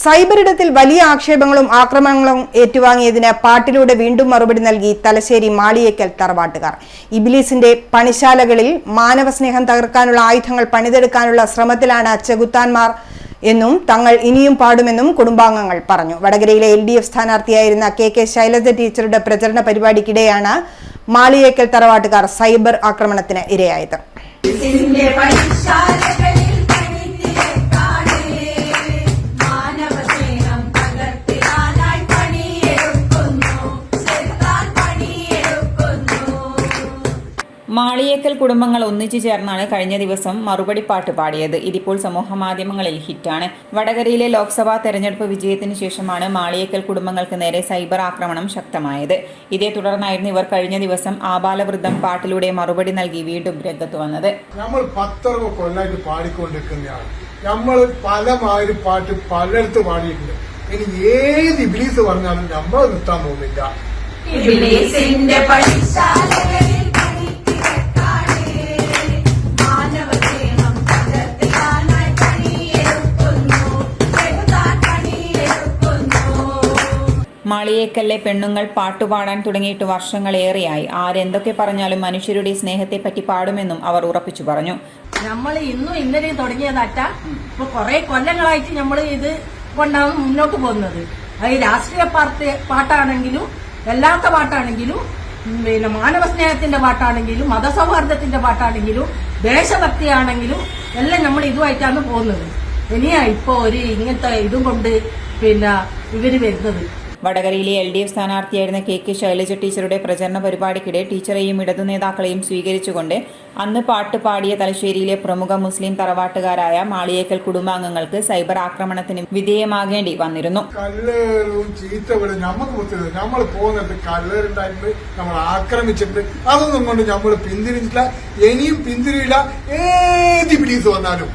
സൈബറിടത്തിൽ വലിയ ആക്ഷേപങ്ങളും ആക്രമണങ്ങളും ഏറ്റുവാങ്ങിയതിന് പാട്ടിലൂടെ വീണ്ടും മറുപടി നൽകി തലശ്ശേരി മാളിയേക്കൽ തറവാട്ടുകാർ. ഇബ്ലീസിന്റെ പണിശാലകളിൽ മാനവസ്നേഹം തകർക്കാനുള്ള ആയുധങ്ങൾ പണിതെടുക്കാനുള്ള ശ്രമത്തിലാണ് ചെകുത്താന്മാർ എന്നും തങ്ങൾ ഇനിയും പാടുമെന്നും കുടുംബാംഗങ്ങൾ പറഞ്ഞു. വടകരയിലെ LDF സ്ഥാനാർത്ഥിയായിരുന്ന KK ശൈലജ ടീച്ചറുടെ പ്രചരണ പരിപാടിക്കിടെയാണ് മാളിയേക്കൽ തറവാട്ടുകാർ സൈബർ ആക്രമണത്തിന് ഇരയായത്. മാളിയേക്കൽ കുടുംബങ്ങൾ ഒന്നിച്ചു ചേർന്നാണ് കഴിഞ്ഞ ദിവസം മറുപടി പാട്ട് പാടിയത്. ഇതിപ്പോൾ സമൂഹമാധ്യമങ്ങളിൽ ഹിറ്റാണ്. വടകരയിലെ ലോക്സഭാ തെരഞ്ഞെടുപ്പ് വിജയത്തിന് ശേഷമാണ് മാളിയേക്കൽ കുടുംബങ്ങൾക്ക് നേരെ സൈബർ ആക്രമണം ശക്തമായത്. ഇതേ തുടർന്നായിരുന്നു ഇവർ കഴിഞ്ഞ ദിവസം ആബാലവൃദ്ധം പാട്ടിലൂടെ മറുപടി നൽകി വീണ്ടും രംഗത്ത് വന്നത്. നമ്മൾ 10 കൊല്ലമായിട്ട് പാടിക്കൊണ്ടിരിക്കുന്നതാണ്. നമ്മൾ പലമാതിരി പാട്ട് പലയിടത്ത് പാടിയിട്ടുണ്ട്. ഇനി ഏത് ഇബ്ലീസ് പറഞ്ഞാലും നമ്മൾ നിർത്താൻ പോകുന്നില്ല. മാളിയേക്കലിലെ പെണ്ണുങ്ങൾ പാട്ടുപാടാൻ തുടങ്ങിയിട്ട് വർഷങ്ങളേറെയായി. ആരെന്തൊക്കെ പറഞ്ഞാലും മനുഷ്യരുടെ സ്നേഹത്തെപ്പറ്റി പാടുമെന്നും അവർ ഉറപ്പിച്ചു പറഞ്ഞു. നമ്മൾ ഇന്നും ഇന്നലെയും തുടങ്ങിയതല്ല, ഇപ്പൊ കുറെ കൊല്ലങ്ങളായിട്ട് നമ്മൾ ഇത് കൊണ്ടാണ് മുന്നോട്ട് പോകുന്നത്. അത് രാഷ്ട്രീയ പാട്ടാണെങ്കിലും അല്ലാത്ത പാട്ടാണെങ്കിലും പിന്നെ മാനവസ്നേഹത്തിന്റെ പാട്ടാണെങ്കിലും മതസൗഹാർദ്ദത്തിന്റെ പാട്ടാണെങ്കിലും ദേശഭക്തിയാണെങ്കിലും എല്ലാം നമ്മൾ ഇതുമായിട്ടാണ് പോകുന്നത്. ഇനിയാ ഇപ്പൊ ഒരു ഇങ്ങനത്തെ ഇതും കൊണ്ട് പിന്നെ ഇവര് വരുന്നത്. വടകരയിലെ LDF സ്ഥാനാർത്ഥിയായിരുന്ന KK ശൈലജ ടീച്ചറുടെ പ്രചരണ പരിപാടിക്കിടെ ടീച്ചറെയും ഇടതു നേതാക്കളെയും സ്വീകരിച്ചുകൊണ്ട് അന്ന് പാട്ട് പാടിയ തലശ്ശേരിയിലെ പ്രമുഖ മുസ്ലിം തറവാട്ടുകാരായ മാളിയേക്കൽ കുടുംബാംഗങ്ങൾക്ക് സൈബർ ആക്രമണത്തിന് വിധേയമാകേണ്ടി വന്നിരുന്നു. കല്ലേറും ചീത്തവിടും നമ്മൾ പോകുന്നത് കല്ലേറുണ്ടായിട്ട് നമ്മൾ ആക്രമിച്ചിട്ട് അതൊന്നും കൊണ്ട് നമ്മൾ പിന്തിരിഞ്ഞിട്ടില്ല, ഇനിയും പിന്തിരിയില്ല. ഏത് ഇബ്ലീസ് വന്നാലും